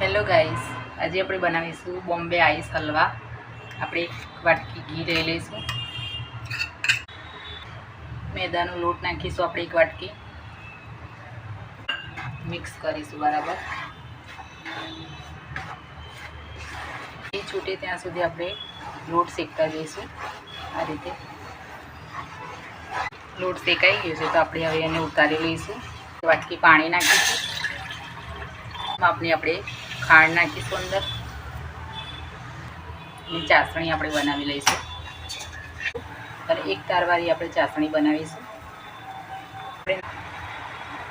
Hello guys, આજે આપણે બનાવીશું બોમ્બે આઈસ હલવા। આપણે એક વાટકી ઘી લઈ લઈશું, મેદાનો લોટ નાખીશું આપણે એક વાટકી, મિક્સ કરીશું બરાબર। ઘી છૂટે ત્યાં સુધી આપણે લોટ શેકતા જઈશું। આ રીતે લોટ શેકાઈ ગયો છે તો આપણે હવે એને ઉતારી લઈશું। વાટકી પાણી નાખીશું, માપની આપણે ખાંડ નાખીશું અંદર, અને ચાસણી આપણે બનાવી લઈશું। અને એક તારવાળી આપણે ચાસણી બનાવીશું।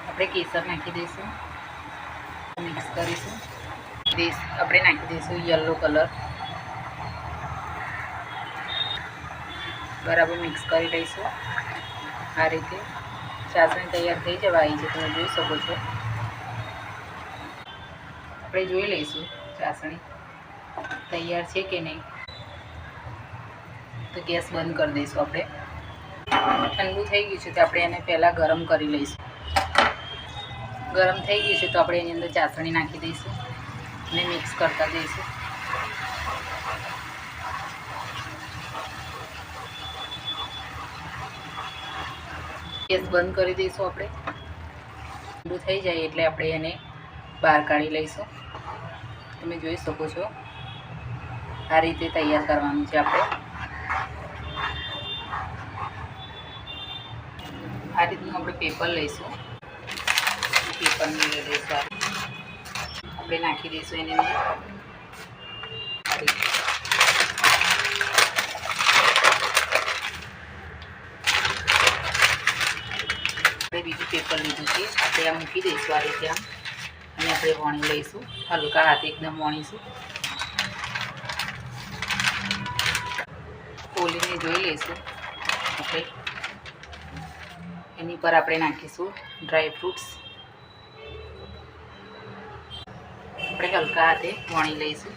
આપણે કેસર નાખી દઈશું, મિક્સ કરીશું। આપણે નાખી દઈશું યલો કલર, બરાબર મિક્સ કરી લઈશું। આ રીતે ચાસણી તૈયાર થઈ જવા આવી છે, તમે જોઈ શકો છો। આપણે જોઈ લઈશું ચાસણી તૈયાર છે કે નહીં। તો ગેસ બંધ કરી દઈશું આપણે। ઠંડુ થઈ ગયું છે તો આપણે એને પહેલાં ગરમ કરી લઈશું। ગરમ થઈ ગયું છે તો આપણે એની અંદર ચાસણી નાખી દઈશું અને મિક્સ કરતા જઈશું। ગેસ બંધ કરી દઈશું આપણે। ઠંડુ થઈ જાય એટલે આપણે એને બહાર કાઢી લઈશું। તમે જોઈ શકો છો આ રીતે તૈયાર કરવાનું છે આપણે। આ રીતનું આપણે પેપર લઈશું, પેપરની લઈ લઈશું, આપણે નાખી દઈશું એની અંદર। આપણે બીજું પેપર લીધું છે, આપણે આ મૂકી દઈશું આ રીતે આમ, અને આપણે વણી લઈશું, હલકા હાથે એકદમ વણીશું। ખોલીને જોઈ લઈશું આપણે। એની પર આપણે નાખીશું ડ્રાય ફ્રૂટ્સ, આપણે હલકા હાથે વણી લઈશું।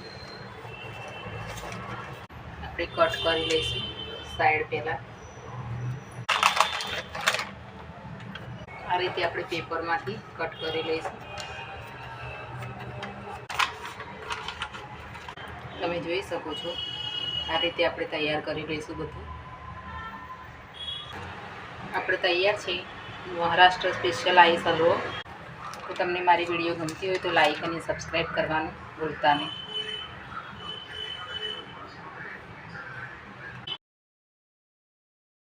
આપણે કટ કરી લઈશું સાઈડ પહેલાં। આ રીતે આપણે પેપરમાંથી કટ કરી લઈશું। તમે જોઈ શકો છો આ રીતે આપણે તૈયાર કરી લઈશું બધું। આપણે તૈયાર છે મહારાષ્ટ્ર સ્પેશિયલ આઈસ હલવો। તો તમને મારી વિડીયો ગમતી હોય તો લાઈક અને સબસ્ક્રાઈબ કરવાનું ભૂલતા નહીં।